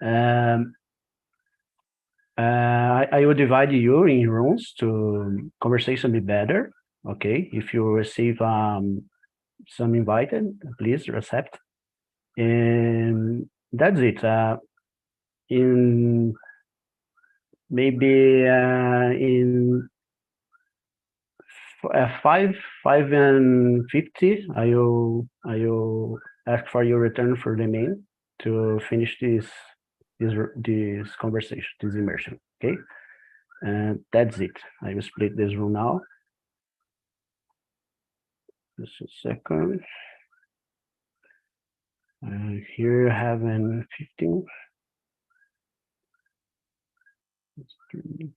Um, I will divide you in rooms to conversation be better. Okay, if you receive some invited, please accept. And that's it. In maybe in 5:50, I will ask for your return for the mail to finish this conversation, this immersion. Okay, and that's it. I will split this room now. Just a second. Here I have an 15. That's 3,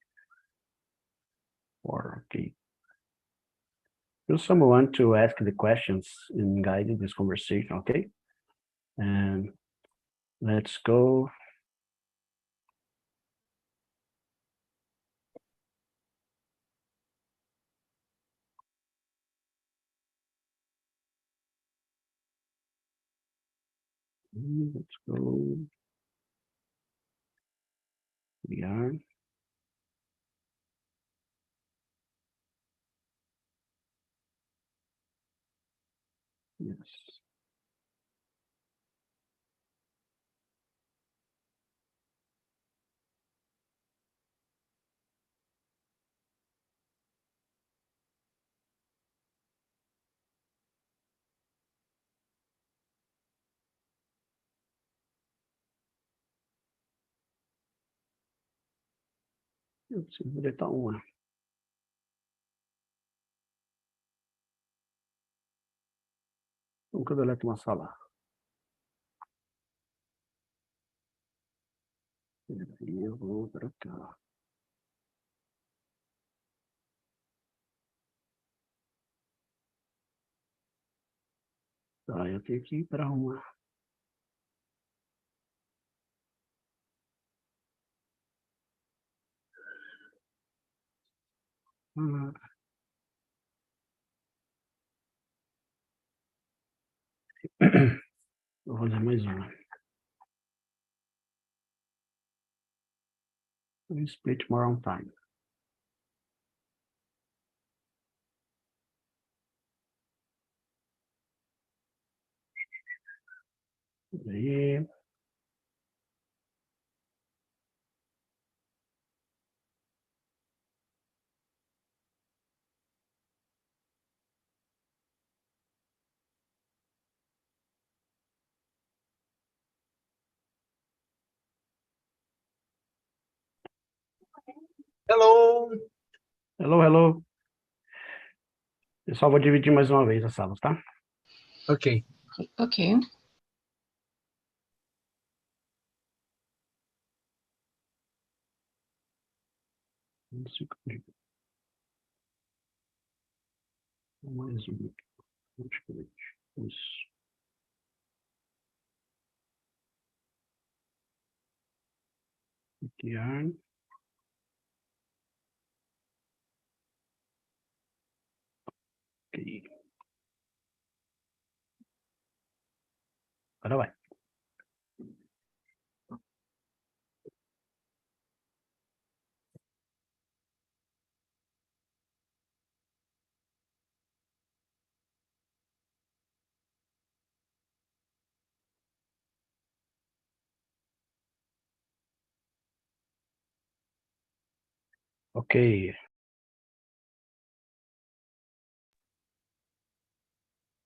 4. Okay. Will someone to ask the questions and guide this conversation? Okay. And let's go. Let's go. We are. Yes. Eu preciso deletar uma. Como que eu deleto uma sala? Eu vou para cá. Tá, eu tenho que ir para uma. Vou fazer mais uma. We split more on time. Aí. Hello. Hello, hello. Eu só vou dividir mais uma vez a sala, tá? Ok. Ok. Mais um. Isso. Aqui, ok. Agora vai. Okay.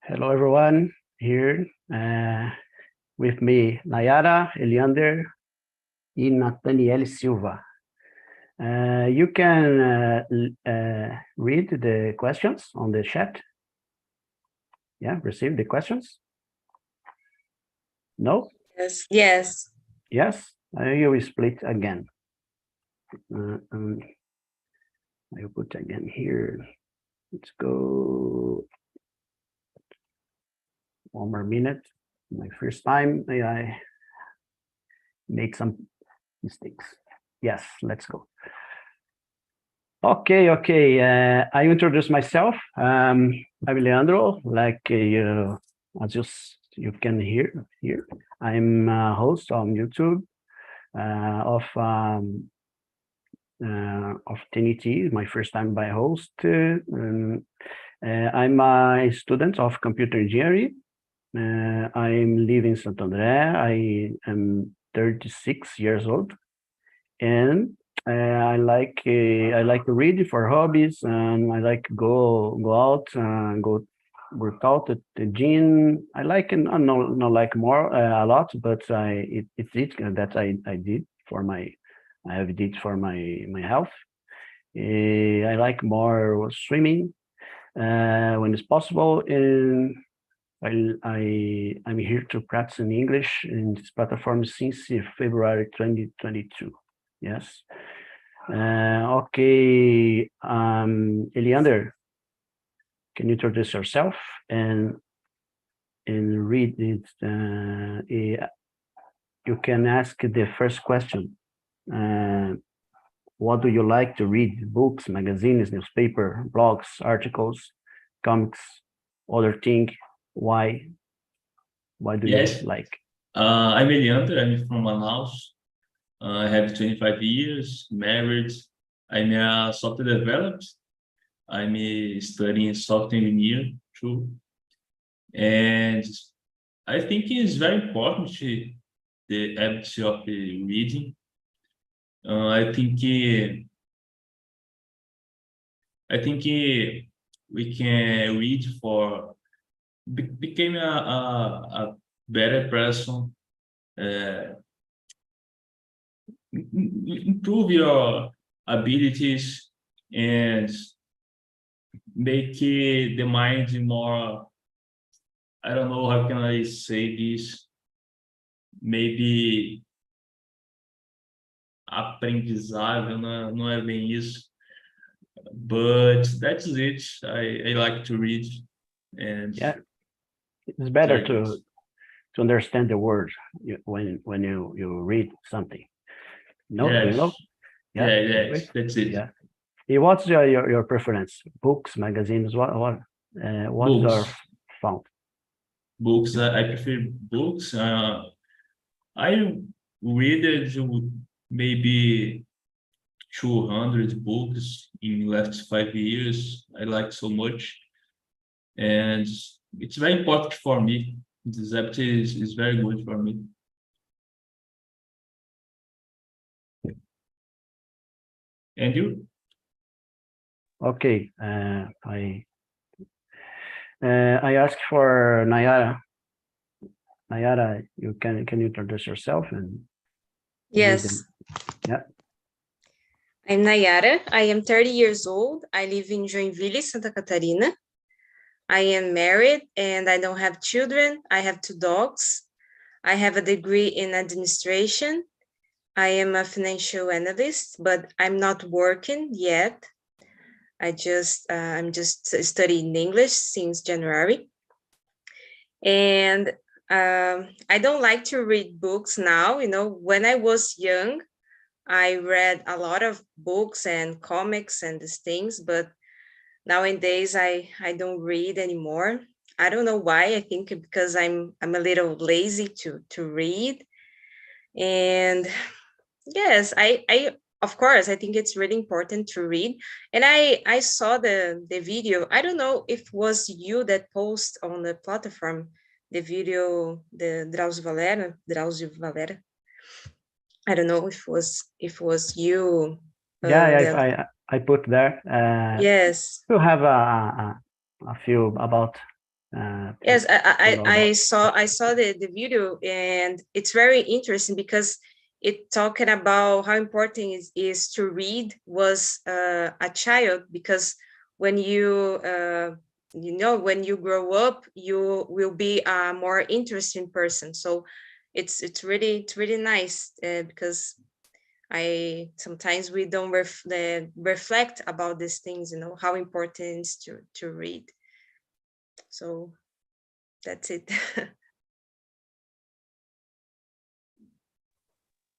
Hello, everyone. Here with me, Nayara, Eliander, and Nathaniel Silva. You can read the questions on the chat. Yeah, receive the questions? No? Yes. Yes. Yes? You will split again. I will put again here. Let's go. One more minute. My first time, I make some mistakes. Yes, let's go. Okay. I introduce myself. I'm Leandro, like as you can hear here. I'm a host on YouTube. of TNT, my first time by host. I'm a student of computer engineering. I'm living in Santander. I am 36 years old, and I like to read for hobbies, and I like go out and go work out at the gym. I like and not like more a lot, but it's it that I did for my I have did for my health. I like more swimming when it's possible, and I'm here to practice in English in this platform since February 2022. Yes. Okay. Eliander, can you introduce yourself and read it? You can ask the first question. What do you like to read? Books, magazines, newspaper, blogs, articles, comics, other thing? Why? Why do you Yes, like? I'm Eliander. I'm from Manaus. I have 25 years, married. I'm a software developer. I'm studying software engineer too. And I think it's very important the habit of reading. I think we can read for become a better person, improve your abilities, and make the mind more, I don't know how can I say this, maybe aprendizável, não é bem isso, but that's it. I like to read, and Yeah, it's better to understand the words when you read something. No, do you know? Yeah, that's it. Yeah. What's your preference? Books, magazines, what Books. are found? Books. I prefer books. I read maybe 200 books in last 5 years. I like so much, and it's very important for me. This habit is very good for me. And you? Okay, I asked for Nayara. Nayara, can you introduce yourself and Yes. Yeah. I'm Nayara. I am 30 years old. I live in Joinville, Santa Catarina. I am married and I don't have children. I have 2 dogs. I have a degree in administration. I am a financial analyst, but I'm not working yet. I'm just studying English since January. And I don't like to read books now. You know, when I was young, I read a lot of books and comics and these things, but nowadays I don't read anymore. I don't know why. I think because I'm a little lazy to read. And yes, I of course I think it's really important to read. And I saw the video. I don't know if it was you that post on the platform the video, the Drauzio Valera. I don't know if it was you. I put there. Yes. You have a few about. Yes, I saw the video, and it's very interesting because it talking about how important it is to read was a child, because when you when you grow up, you will be a more interesting person. So it's really nice because sometimes we don't reflect about these things, you know, how important it is to read. So that's it.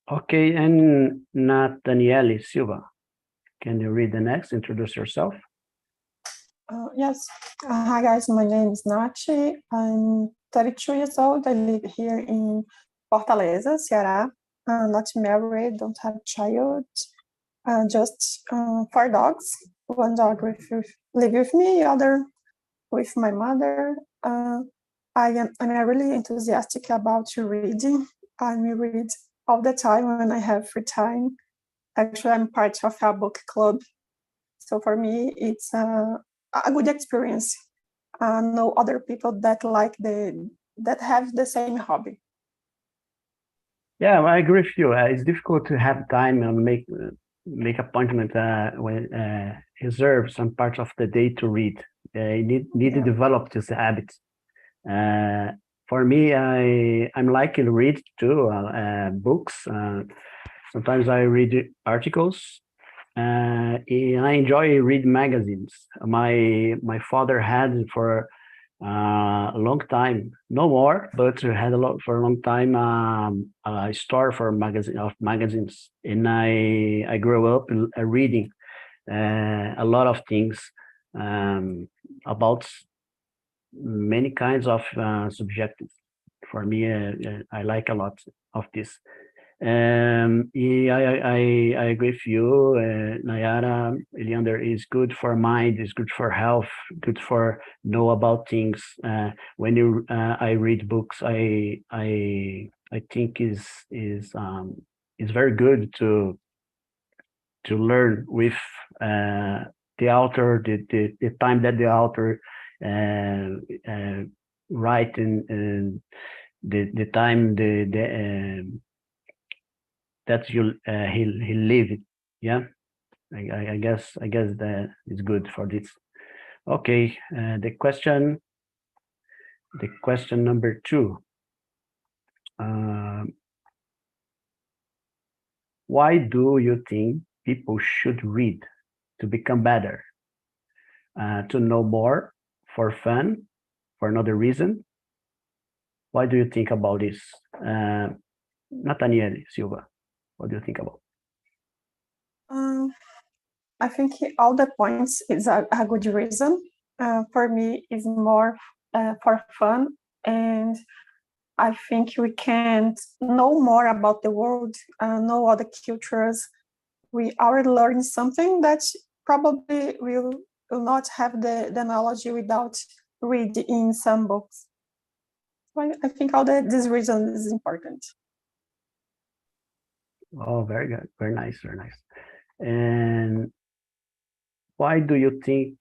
Okay, and Nathaniele Silva, can you read the next? Introduce yourself. Yes. Hi, guys. My name is Nathi. I'm 32 years old. I live here in Fortaleza, Ceará. not married, don't have child, just 4 dogs. One dog live with me, other with my mother. I'm really enthusiastic about reading. I read all the time when I have free time. Actually, I'm part of a book club. So for me, it's a good experience. Know other people that that have the same hobby. Yeah, I agree with you. It's difficult to have time and make appointment when reserve some parts of the day to read. You need to develop this habit. For me, I'm like to read too, books. Sometimes I read articles. I enjoy read magazines. My father had for a long time, no more, but had a lot for a long time. A store for magazines, and I grew up reading a lot of things about many kinds of subjects. For me, I like a lot of this. Yeah, I agree with you, Nayara. Leander, is good for mind, is good for health, good for know about things. When I read books, I think is very good to learn with the author, the time that the author write, and the time that he lived. Yeah, I guess that is good for this. Okay, the question number 2. Why do you think people should read to become better, to know more, for fun, for another reason? Why do you think about this? Nathaniel Silva, what do you think about? I think all the points is a good reason. For me, it's more for fun, and I think we can know more about the world, know other cultures. We are learning something that probably will not have the knowledge without reading in some books. So I think all this reason is important. Oh, very good, very nice, very nice. And why do you think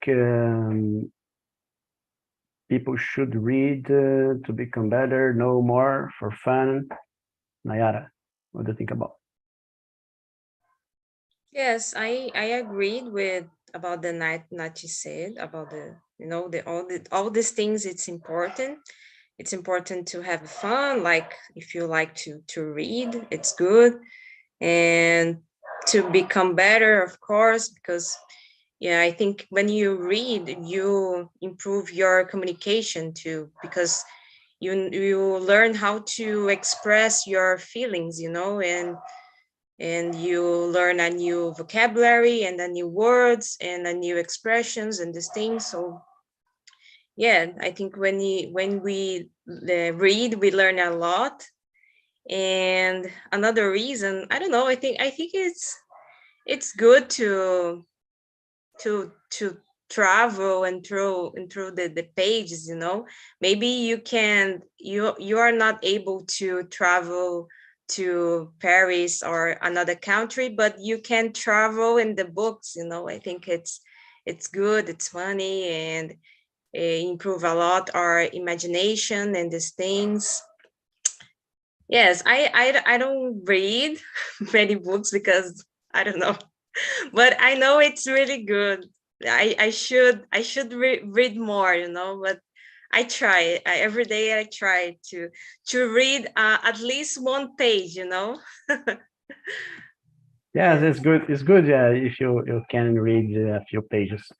people should read to become better, know more, for fun? Nayara, what do you think about? Yes, I agreed with about the night Nati said about the all these things. It's important. It's important to have fun. Like if you like to read, it's good, and to become better, of course, because yeah, I think when you read, you improve your communication too, because you learn how to express your feelings, and you learn a new vocabulary and a new words and a new expressions and these things. So yeah, I think when we read, we learn a lot. And another reason, I don't know, I think it's good to travel and through the pages. Maybe you are not able to travel to Paris or another country, but you can travel in the books. I think it's good, it's funny, and improve a lot our imagination and these things. Yes, I don't read many books because I don't know, but I know it's really good. I should read more, but I try. Every day I try to read at least one page. Yes, it's good. It's good. Yeah, if you can read a few pages.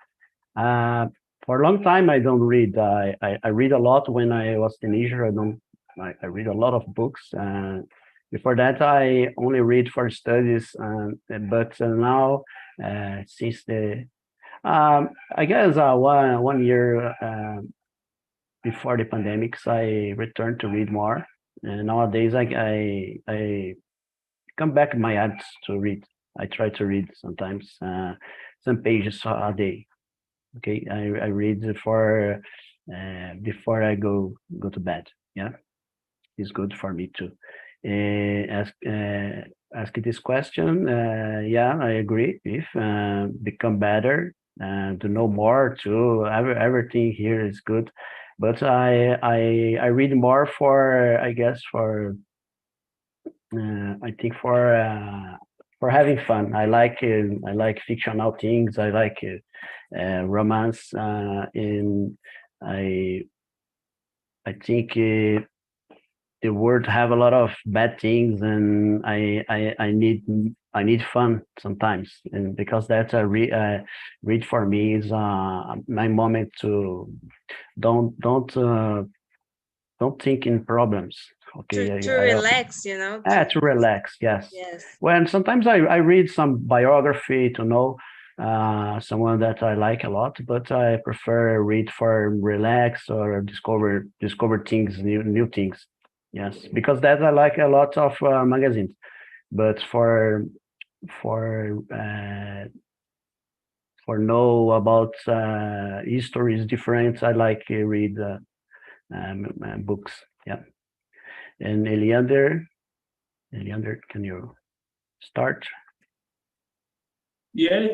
For a long time, I don't read. I read a lot when I was teenager. I read a lot of books. Before that, I only read for studies. But now, since I guess one year before the pandemics, I returned to read more. And nowadays, I come back my habits to read. I try to read sometimes some pages a day. Okay, I read before I go to bed. Yeah, it's good for me to ask this question. Yeah, I agree. If become better, to know more, to everything here is good, but I read more for, I guess, for I think for having fun. I like fictional things. I like romance, and I think the world have a lot of bad things, and I need fun sometimes, and because that's a read for me is my moment to don't think in problems. Okay, To relax, you know. to relax. Yes. Yes. When sometimes I read some biography to know someone that I like a lot, but I prefer read for relax or discover things, new things. Yes, because that I like a lot of magazines, but for know about history is different. I like read books. Yeah. And Eliander, can you start? Yeah, I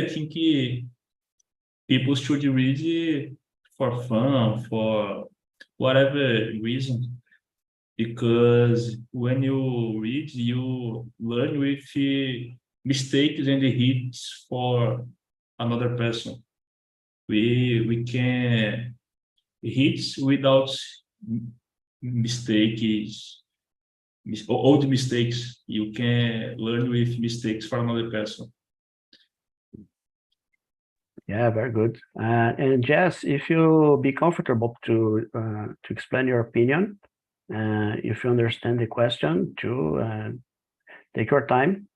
think people should read for fun, for whatever reason, because when you read, you learn with mistakes and hits for another person. We can hits without mistakes, old mistakes. You can learn with mistakes for another person. Yeah, very good. And Jess, if you be comfortable to explain your opinion, if you understand the question, to take your time.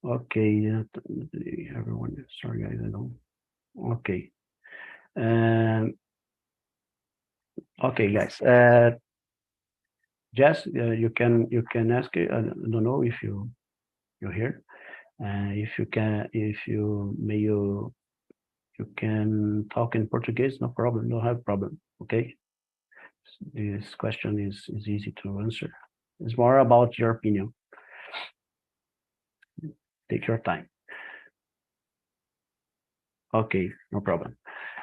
Okay, everyone, sorry guys, I don't. Okay. Okay, guys. Jess, you can ask. I don't know if you're here. If you can talk in Portuguese, no problem, no have problem. Okay. This question is easy to answer. It's more about your opinion. Take your time. Okay, no problem.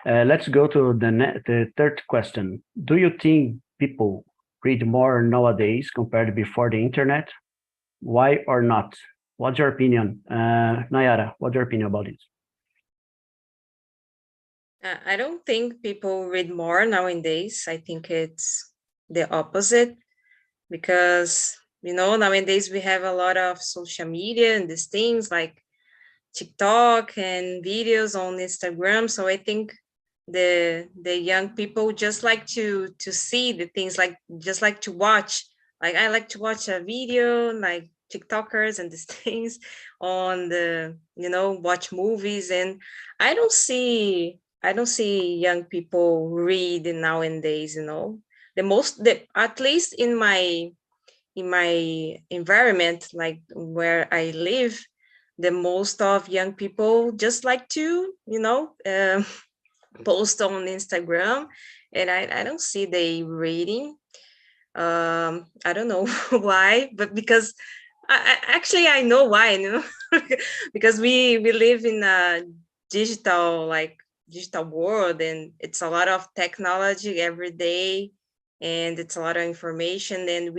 Let's go to the third question. Do you think people read more nowadays compared to before the internet? Why or not? What's your opinion? Nayara, what's your opinion about it? I don't think people read more nowadays. I think it's the opposite, because, you know, nowadays we have a lot of social media and these things like TikTok and videos on Instagram. So I think the young people just like to see the things, like just like to watch. Like I like to watch a video like TikTokers and these things on the, you know, watch movies, and I don't see young people read nowadays, you know. At least in my environment, like where I live, the most of young people just like to, you know, post on Instagram, and I don't see they reading. I don't know why, but because I know why, you know, because we live in a digital world, and it's a lot of technology every day, and it's a lot of information, and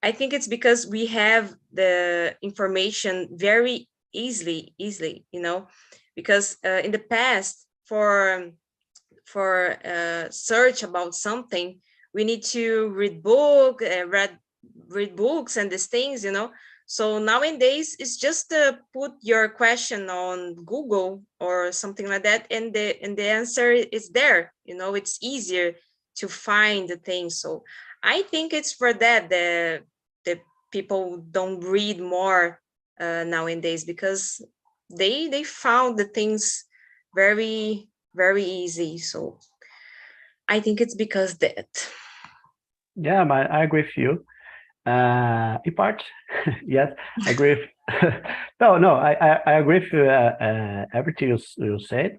I think it's because we have the information very easily, you know, because in the past, for search about something, we need to read books and these things, you know. So nowadays it's just put your question on Google or something like that, and the answer is there, you know. It's easier to find the things. So I think it's for that the people don't read more nowadays, because they found the things very, very easy. So I think it's because that. Yeah, but I agree with you. In part, yes, I agree. No, I agree with everything you said.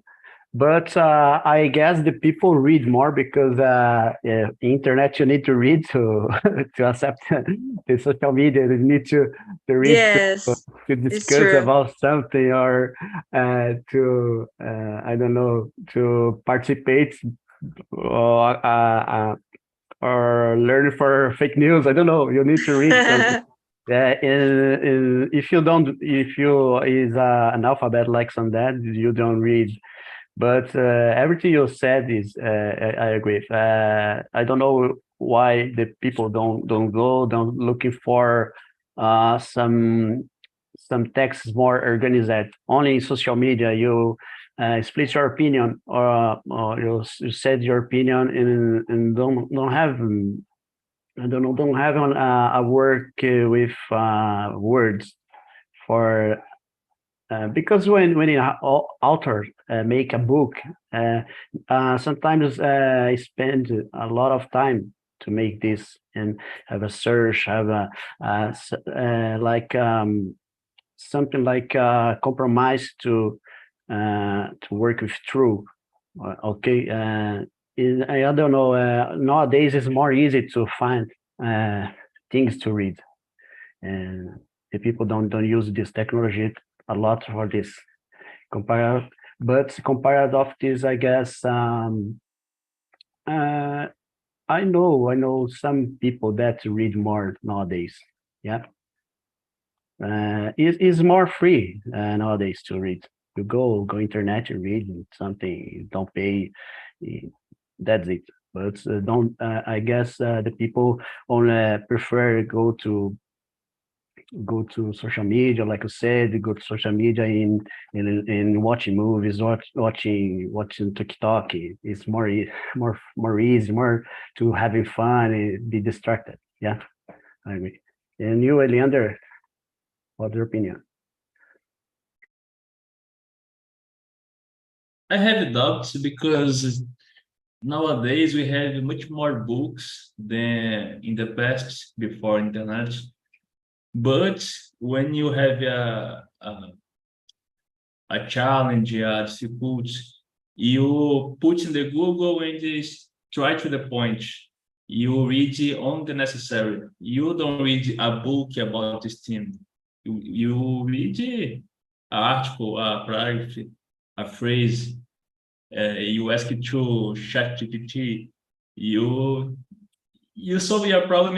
But I guess the people read more because yeah, internet you need to read to to accept the social media. You need to read Yes, to it's discuss true. about something or to I don't know to participate or learn for fake news. I don't know. You need to read something. Yeah, if you don't, if you is an alphabet like some that, you don't read. But everything you said is, I agree. I don't know why the people don't looking for some texts more organized. Only in social media, you split your opinion, or you said your opinion, and don't have I don't know, don't have a work with words for because when an author make a book, sometimes spend a lot of time to make this and have a search, have a like something like compromise to work with true. Okay, I don't know. Nowadays, it's more easy to find uh, things to read, and the people don't use this technology a lot for this. Compare, but compared of this, I guess uh, I know some people that read more nowadays. Yeah, it's more free nowadays to read. You go internet, you read something, you don't pay. eh, That's it. But don't I guess the people only prefer go to social media, like you said, go to social media in watching movies, watching TikTok. It's more easy, more to having fun, be distracted. Yeah, I agree. And you, Eliander, what's your opinion? I have doubts because nowadays we have much more books than in the past before internet. But when you have a challenge, a difficulty, you put in the Google and just try to the point. You read on the necessary. You don't read a book about this theme. You read an article, a paragraph, a phrase. You ask it to ChatGPT. You you solve your problem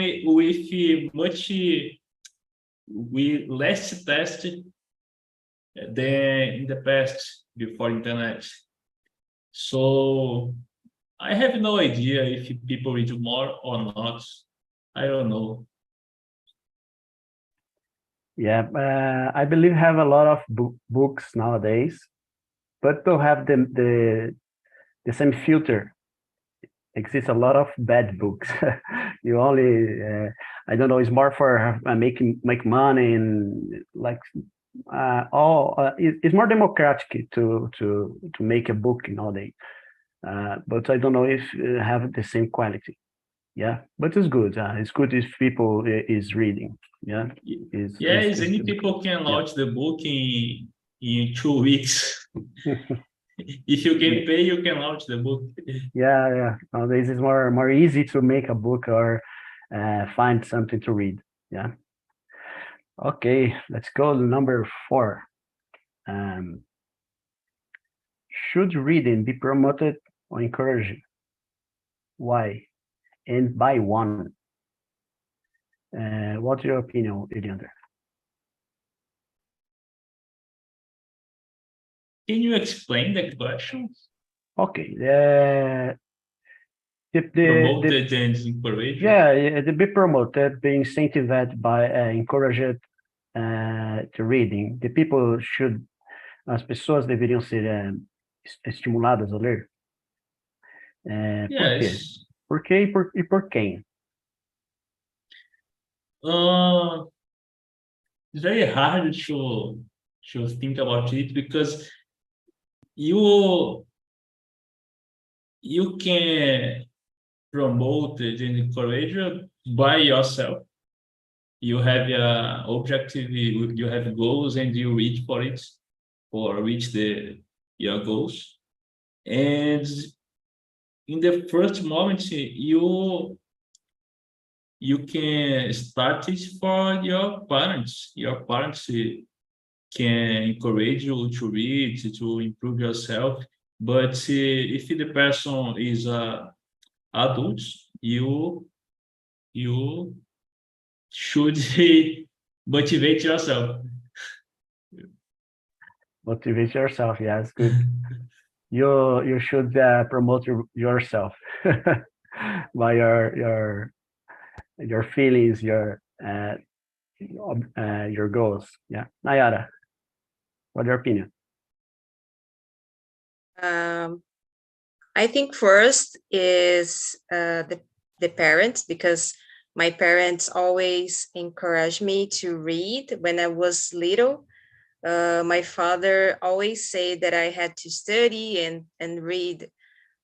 with less test than in the past before internet. So I have no idea if people read more or not. I don't know. Yeah, I believe have a lot of books nowadays, but don't have the same filter. Exists a lot of bad books. You only I don't know. It's more for make money and like all. It's more democratic to make a book nowadays. But I don't know if have the same quality. Yeah, but it's good. It's good if people is reading. Yeah, Yes, any is good. people can Yeah. launch the book in 2 weeks. If you can pay, you can launch the book. Yeah. Nowadays it's more easy to make a book or find something to read. Yeah. Okay, let's go to number 4. Um, should reading be promoted or encouraged? Why? And by one. What's your opinion, Eliander? Can you explain the question? Okay. The Promoted and encouraged? yeah, the be promoted, be incentivized by encouraged to reading. The people should, as pessoas deveriam ser estimuladas a ler. Por quê? Yes. Por quê e por quem? It's very hard to think about it because you can promoted and encouraged by yourself. You have a objective, you have goals, and you reach for it, or reach your goals. And in the first moment, you can start it for your parents. Your parents can encourage you to read, to improve yourself. But if the person is adult, you should motivate yourself. Motivate yourself. Yes, good. You should promote yourself by your feelings, your goals. Yeah, Nayara, what's your opinion? I think first is the parents, because my parents always encouraged me to read when I was little. My father always said that I had to study and read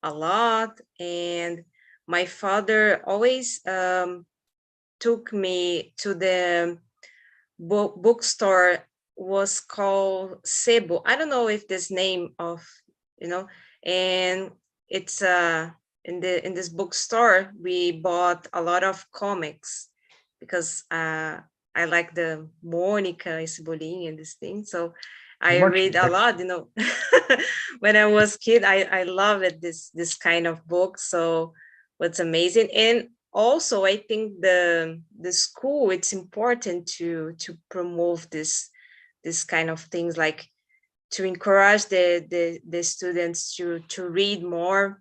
a lot. And my father always took me to the bookstore, was called Sebo. I don't know if this name of, and it's in this bookstore, we bought a lot of comics because I like the Mônica, Cebolinha, and this thing. So I read a lot, when I was kid, I loved this kind of book. So what's amazing. And also I think the school, it's important to promote this kind of things, like to encourage the students to read more,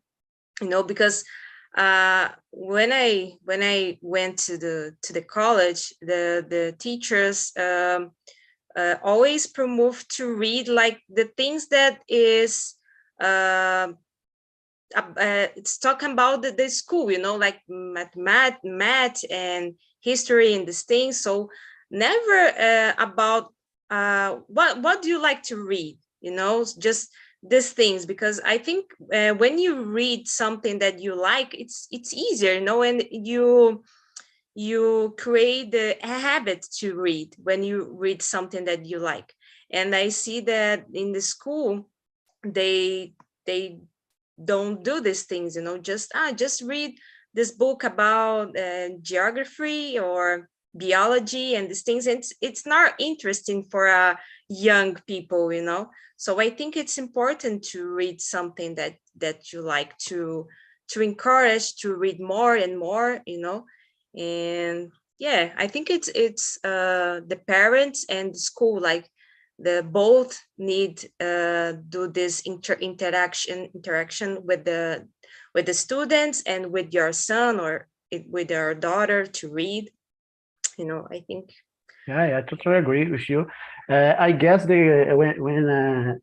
because when I went to the college, the teachers always promote to read like the things that is it's talking about the school, like math and history and these things. So never about what do you like to read, just these things, because I think when you read something that you like, it's easier, and you create the habit to read when you read something that you like. And I see that in the school they don't do these things, just read this book about geography or biology and these things. It's not interesting for young people, So I think it's important to read something that you like, to encourage to read more and more, And yeah, I think it's the parents and the school, like the both need do this interaction with the students and with your son or with your daughter to read. I think. Yeah, I totally agree with you. I guess when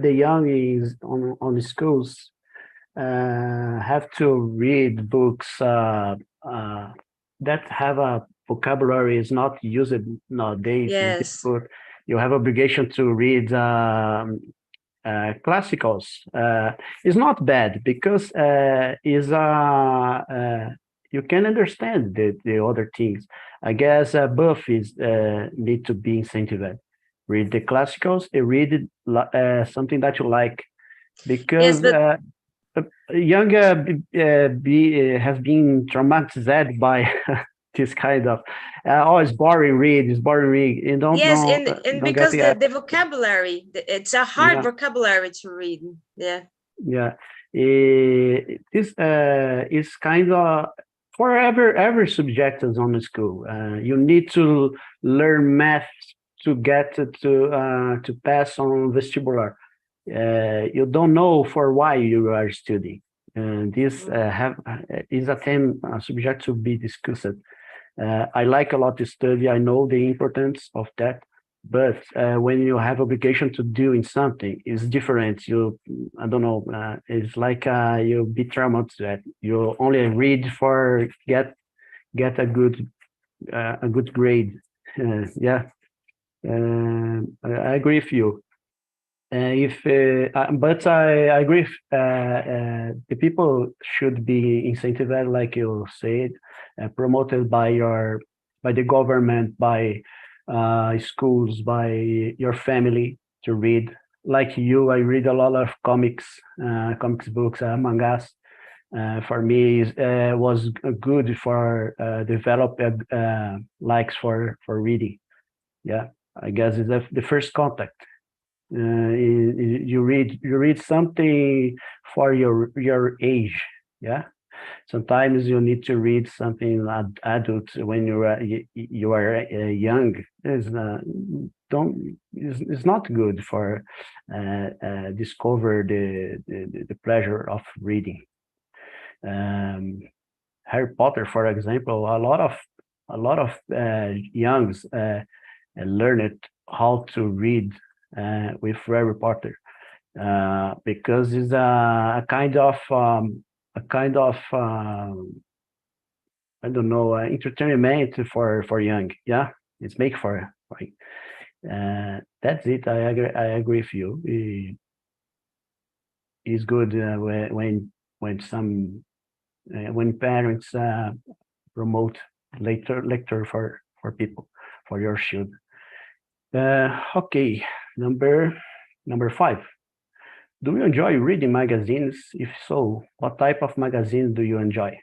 the young is on the schools, have to read books that have a vocabulary is not used nowadays. Yes. You have obligation to read classicals. It's not bad because you can understand the other things. I guess both is need to be incentivized. Read the classicals and read something that you like, because yes, younger have been traumatized by this kind of it's boring read, you don't yes, know, and don't get because the vocabulary, it's a hard vocabulary to read. Yeah. This is kind of for every subject is on the school. You need to learn math to get to pass on vestibular. You don't know for why you are studying, and this is a theme subject to be discussed. I like a lot to study. I know the importance of that, but when you have obligation to doing something, it's different. I don't know. It's like you be traumatized that you only read for get a good grade. Yeah, I agree with you. But I agree. The people should be incentivized, like you said, promoted by the government, by schools, by your family to read. Like you, I read a lot of comics books, mangas. For me, was good for develop likes for reading. Yeah, I guess it's the first contact. You read something for your age. Yeah, sometimes you need to read something adult when you are young. It's not good for discover the pleasure of reading. Harry Potter, for example, a lot of youngs learned how to read with Harry Potter because it's a kind of I don't know entertainment for young. Yeah, it's make for that's it. I agree with you. It's good when some when parents promote lecture for people for your children. Okay, number 5. Do you enjoy reading magazines? If so, what type of magazines do you enjoy?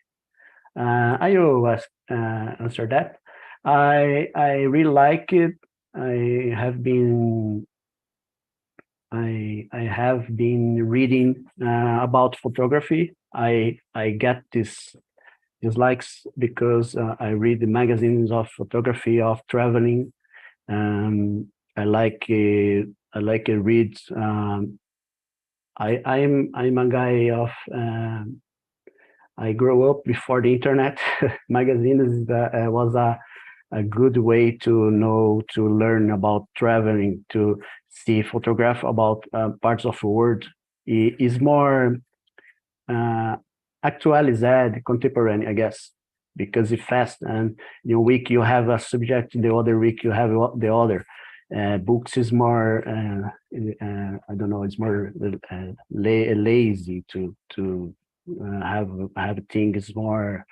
I will answer that. I really like it. I have been reading about photography. I get this likes because I read the magazines of photography, of traveling. I like read. I'm a guy of. I grew up before the internet. Magazines was a good way to learn about traveling, to see photograph about parts of the world. Is more actualized, contemporary, I guess, because it's fast, and in a week you have a subject, the other week you have the other. Books is more I don't know, it's more lazy to have things more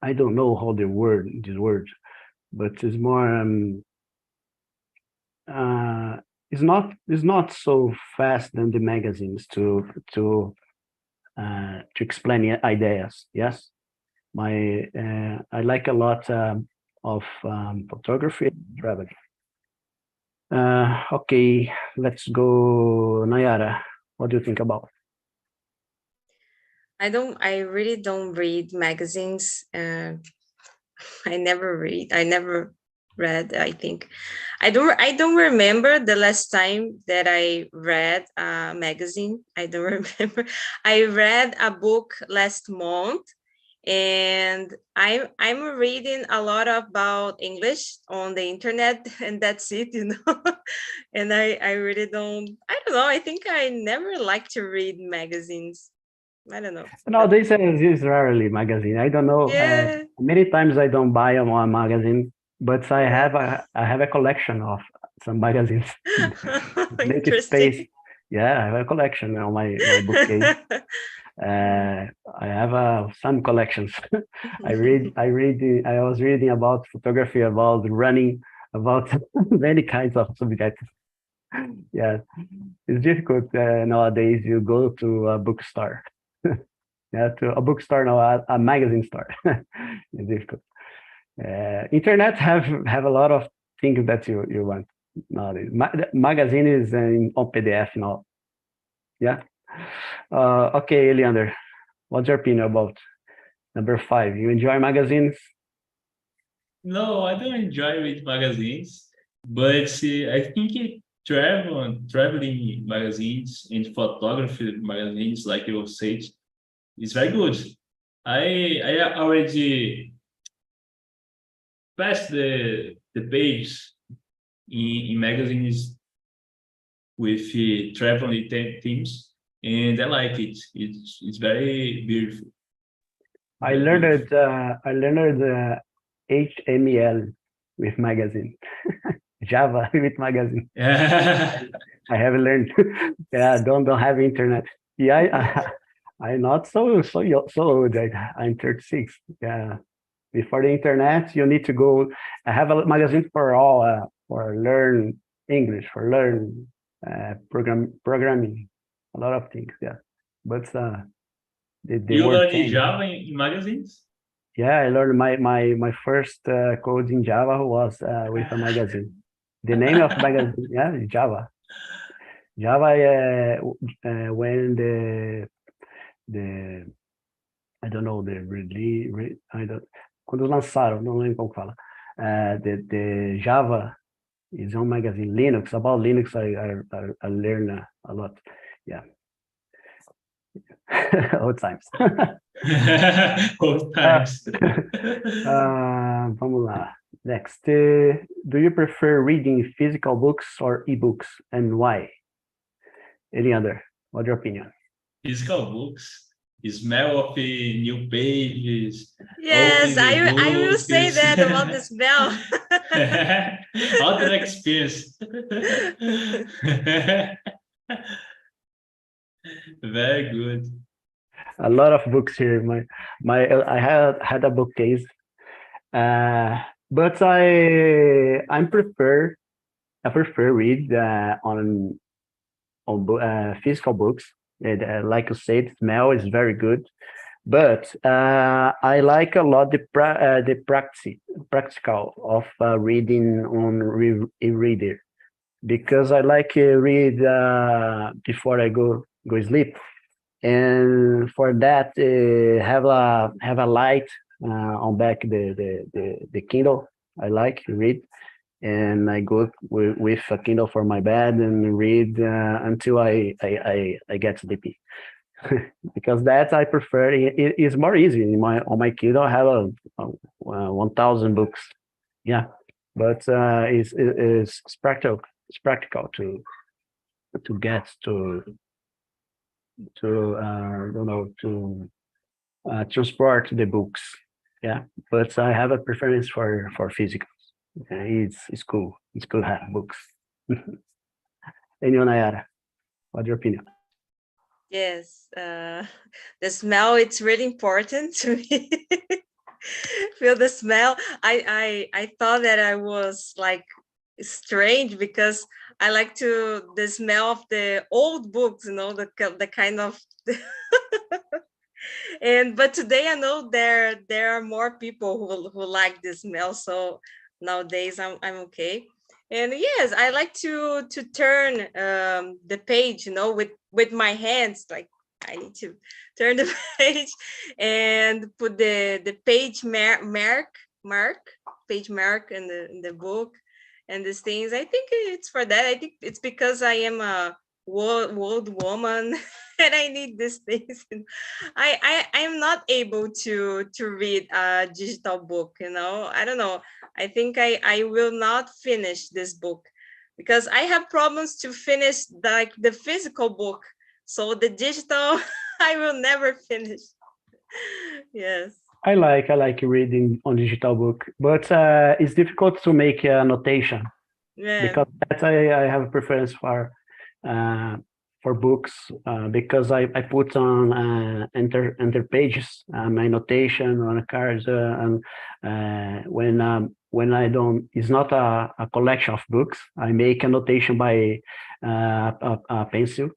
I don't know how this word, but it's more it's not so fast than the magazines to explain ideas. Yes, I like a lot of photography and traveling. Okay, let's go, Nayara. What do you think about? I really don't read magazines. I never read, I think. I don't remember the last time that I read a magazine. I don't remember. I read a book last month, and I'm reading a lot about English on the internet, and that's it, And I really don't know. I think I never like to read magazines. I don't know. Nowadays, it's rarely magazine. I don't know. Yeah. Many times I don't buy a magazine, but I have a collection of some magazines. Make a space. Yeah, I have a collection on my bookcase. I have some collections. I was reading about photography, about running, about many kinds of subjects. Yeah, it's difficult nowadays. You go to a bookstore. Yeah, to a bookstore, no, a magazine store. It's difficult. Internet have a lot of things that you want nowadays. Magazine is on PDF now. Yeah. Okay, Leander, what's your opinion about number 5? You enjoy magazines? No, I don't enjoy read magazines, but I think traveling magazines and photography magazines, like you said, is very good. I already passed the page in magazines with traveling themes, and I like it. It's very beautiful. I learned HTML with magazine. Java with magazine. Yeah. I haven't learned. Yeah, don't have internet. Yeah, I'm not so old. I'm 36. Yeah, before the internet, you need to go. I have a magazine for all for learn English, for learn programming, a lot of things. Yeah, but the You word learned changed. Java in magazines? Yeah, I learned my first code in Java was with a magazine. The name of magazine, yeah, Java. Java when the I don't know the release, I don't, quando lançaram, não lembro como fala. The Java is on magazine. Linux, about Linux I learn a lot. Yeah. Old times. Old times. Vamos lá. Next, do you prefer reading physical books or ebooks, and why? Any other? What's your opinion? Physical books, smell of the new pages. Yes, open the I will say books. that about the smell. Other experience. Very good. A lot of books here. I had a bookcase, but I prefer read on physical books. Like you said, smell is very good, but I like a lot the practical of reading on e-reader, because I like read before I go sleep, and for that have a light on back the Kindle. I like to read, and I go with a Kindle for my bed and read until I get sleepy. Because that I prefer. It is more easy on my Kindle. I have a 1,000 books. Yeah, but it's practical. It's practical to get to you know to transport the books. Yeah, but I have a preference for physicals. It's cool. It's cool to have books. Anyone, Nayara, what's your opinion? Yes, the smell, it's really important to me. Feel the smell. I thought that I was like strange because I like the smell of the old books, the kind of but today I know there are more people who like the smell, so nowadays I'm okay. And yes, I like to turn the page, with my hands. Like I need to turn the page and put the page page mark in the book and these things. I think it's for that. I think it's because I am a old woman and I need these things. I am not able to read a digital book. I don't know. I think I will not finish this book because I have problems to finish like the physical book. So the digital, I will never finish. Yes. I like reading on digital book, but it's difficult to make a notation, Yeah. because that's I have a preference for books, because I put on enter pages my notation on a card, and when I don't, it's not a collection of books. I make a notation by a pencil.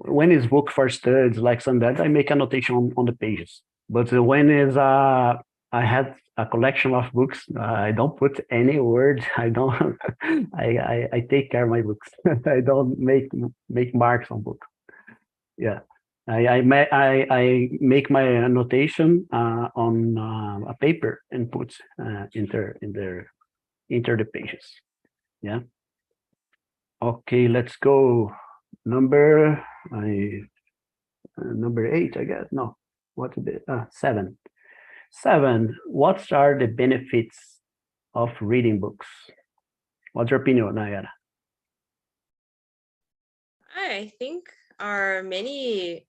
When it's book for studies like some that, I make a notation on the pages. But when is I had a collection of books, I don't put any word. I don't. I take care of my books. I don't make marks on books. Yeah, I make my annotation on a paper and put enter the pages. Yeah. Okay, let's go. Number 8, I guess. No, what is it? 7. 7. What are the benefits of reading books? What's your opinion, Nayara? I think are many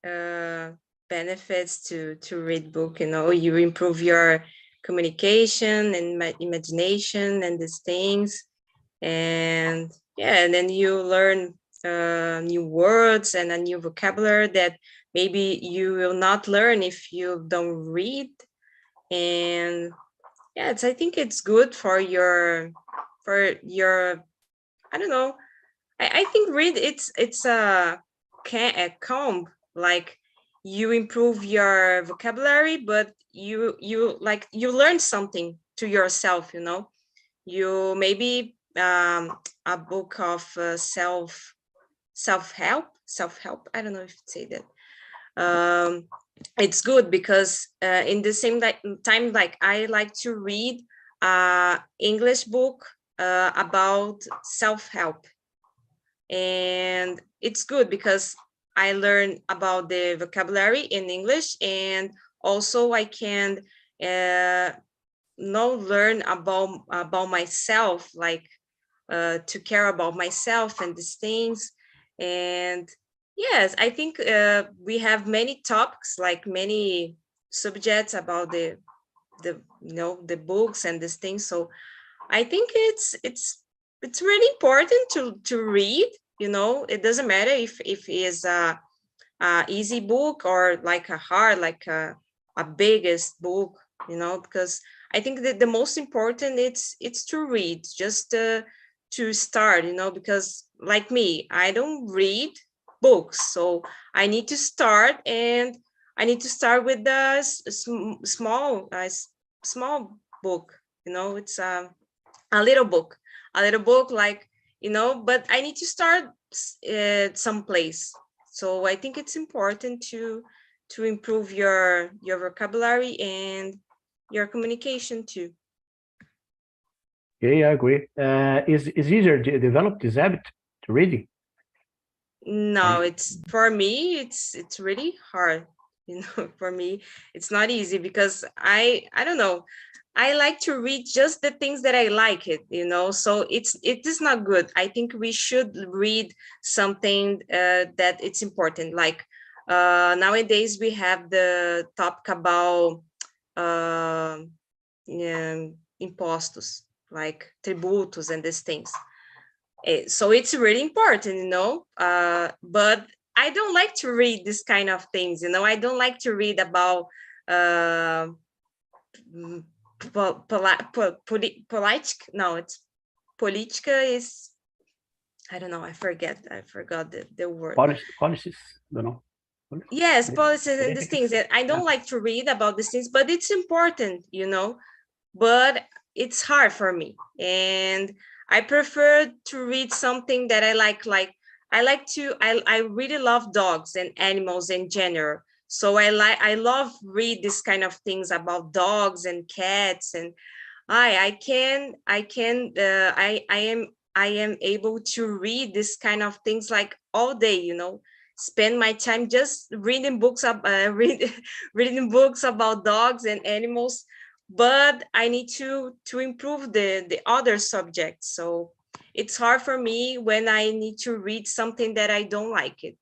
benefits to read book. You improve your communication and imagination and these things. And yeah, and then you learn new words and a new vocabulary that maybe you will not learn if you don't read. And yeah, I think it's good for your I don't know. I think read it's a comb, like you improve your vocabulary, but you learn something to yourself, you maybe a book of self-help, I don't know if you say that. It's good because in the same time, like I like to read English book about self-help, and it's good because I learn about the vocabulary in English, and also I can learn about myself, like to care about myself and these things. And yes, I think we have many topics, like many subjects about the the books and these things. So I think it's really important to read. It doesn't matter if it is a easy book or like a hard, like a biggest book, because I think that the most important it's to read, just to start, because like me, I don't read books, so I need to start, and I need to start with the small book. It's a little book, like, but I need to start someplace. So I think it's important to improve your vocabulary and your communication too. Okay, I agree. Is easier to develop this habit to reading? No, it's for me, it's really hard. For me, it's not easy because I don't know. I like to read just the things that I like it, so it is not good. I think we should read something that it's important. Like nowadays we have the topic about impostos, like tributos and these things. So it's really important, but I don't like to read this kind of things, I don't like to read about politica is, I don't know, I forgot the word. Policies, don't know. Yes, policies and these things. And I don't like to read about these things, but it's important, but it's hard for me. And I prefer to read something that I like I really love dogs and animals in general. So I love read this kind of things about dogs and cats, and I am able to read this kind of things like all day, spend my time just reading books reading books about dogs and animals, but I need to improve the other subjects. So it's hard for me when I need to read something that I don't like it.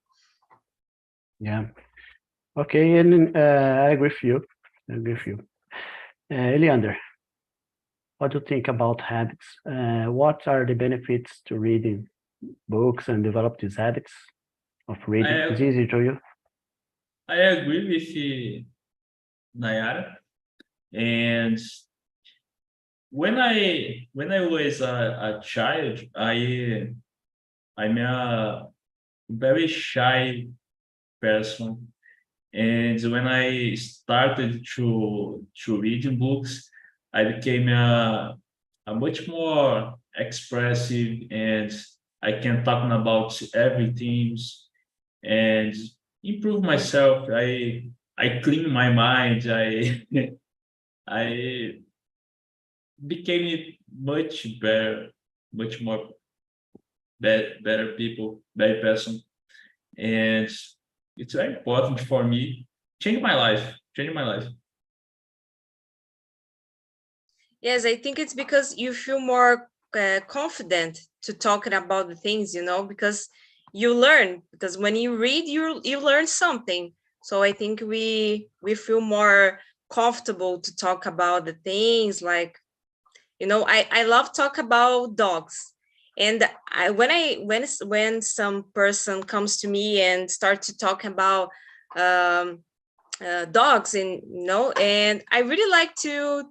Yeah. Okay, and I agree with you. Eliander, what do you think about habits? What are the benefits to reading books and develop these habits of reading? It's easy to you? I agree with Nayara. And when I was a child, I'm a very shy person. And when I started to reading books, I became a much more expressive, and I can talk about everything and improve myself. I clean my mind. I became much better, much more better person, and it's very important for me. Changing my life. Yes, I think it's because you feel more confident to talking about the things, because you learn. Because when you read, you learn something. So I think we feel more comfortable to talk about the things like, you know, I love talk about dogs. And when some person comes to me and start to talk about dogs, and you know, and I really like to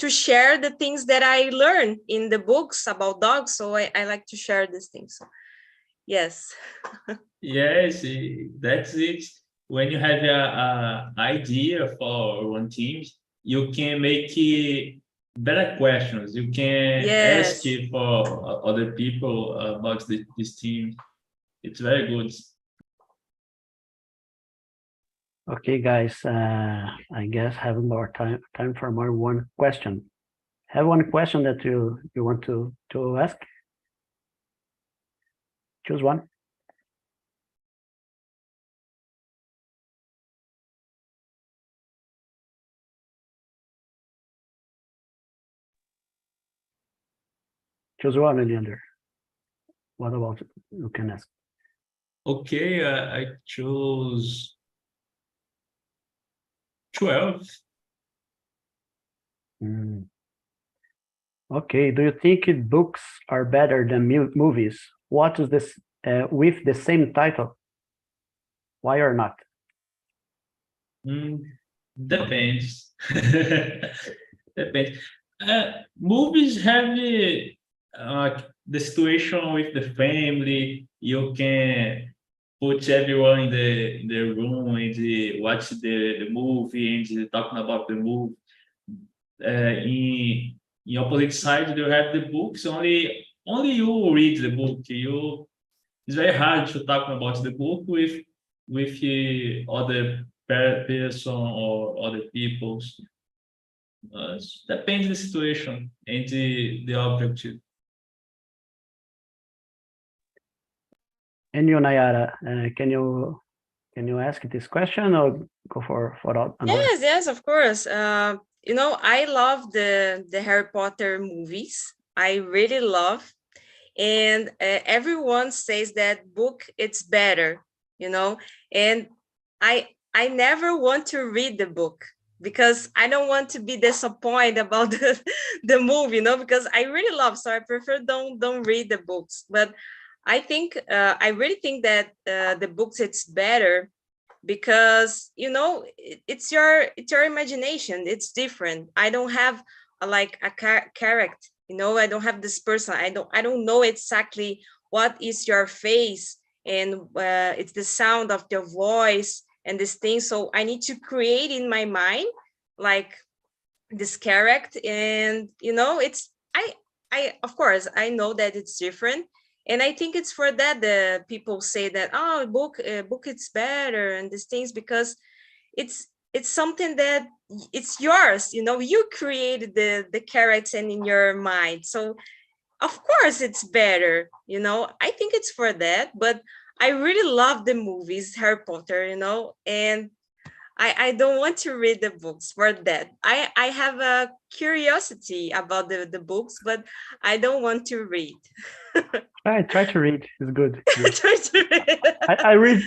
share the things that I learn in the books about dogs. So I like to share these things. So, yes. Yes, that's it. When you have a idea for one team, you can make better questions. You can ask Yes. it for other people about this team. It's very good. Okay, guys, I guess have more time for more one question. Have one question that you want to ask? Choose one. Choose one, Leander. What about it? You can ask. Okay, I chose 12. Okay, do you think books are better than movies? What is this with the same title? Why or not? Depends. Depends. Movies have the situation with the family. You can put everyone in the room and watch the movie and talking about the movie. In opposite side, you have the books. Only you read the book. It's very hard to talk about the book with other person or other people's. Depends the situation and the objective. And you, Nayara, can you ask this question or go for another? Yes, of course. You know, I love the Harry Potter movies. I really love, and everyone says that book it's better, you know, and I never want to read the book because I don't want to be disappointed about the movie, you know, because I really love, so I prefer don't read the books. But I think I really think that the books it's better because, you know, it's your imagination. It's different. I don't have like a character, you know. I don't have this person. I don't know exactly what is your face, and it's the sound of your voice and this thing. So I need to create in my mind like this character, and you know, it's I of course I know that it's different, and I think it's for that the people say that, oh, book it's better and these things, because it's something that it's yours, you know. You created the character in your mind, so of course it's better, you know. I think it's for that. But I really love the movies Harry Potter, you know, and I don't want to read the books for that. I have a curiosity about the books, but I don't want to read. Try to read. It's good. Try to read.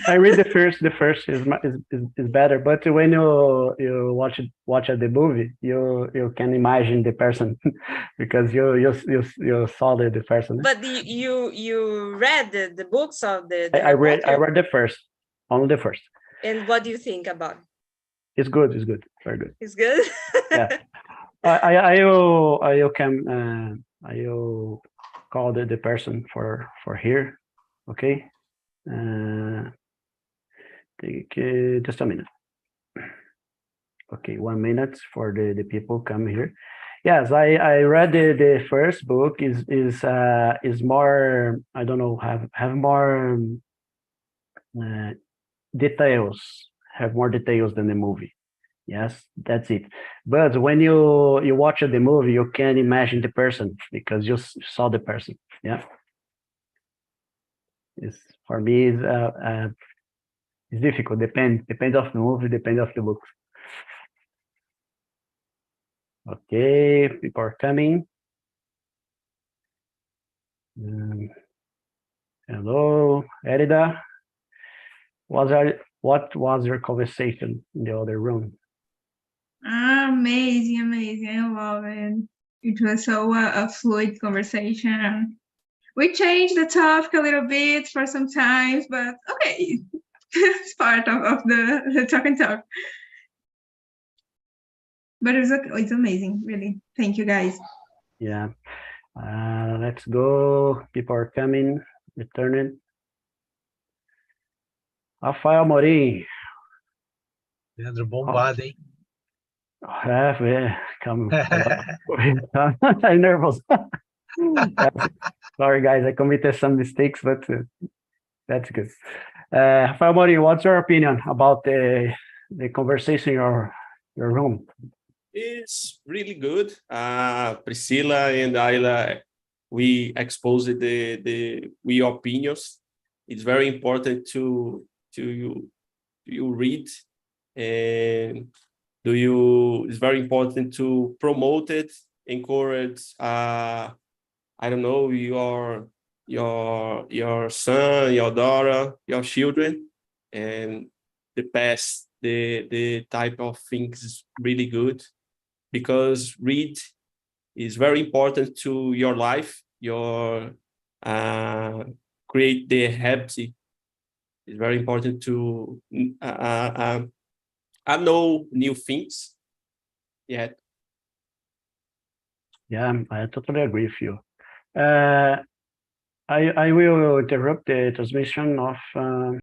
I read the first. The first is better, but when you watch the movie, you can imagine the person because you saw the person. But you read the books of the I Harry Potter? read the first, only the first. And what do you think about it? It's good. It's good. Very good. It's good. Yeah. I call the person for here. Okay. Take just a minute. Okay, 1 minute for the people come here. Yes, I read the first book is more, I don't know, have more details, have more details than the movie. Yes, that's it. But when you watch the movie, you can imagine the person because you saw the person. Yeah. It's for me it's difficult. Depends of the movie, depends of the book. Okay, people are coming. Hello, Erida. What was your conversation in the other room? Amazing, amazing. I love it. It was so a fluid conversation. We changed the topic a little bit for some times, but okay, it's part of the talk and talk. But it's amazing, really. Thank you, guys. Yeah. Let's go. People are coming, returning. Rafael Morim. Leandro, bombado, hein? Come. I'm nervous. Sorry, guys, I committed some mistakes, but that's good. Rafael Morim, what's your opinion about the conversation in your room? It's really good. Priscilla and Ayla, we exposed we opinions. It's very important to you read, and it's very important to promote it, encourage. I don't know, your son, your daughter, your children, and the type of things is really good, because read is very important to your life, your create the habit. It's very important to know new things. Yeah. Yeah, I totally agree with you. I will interrupt the transmission of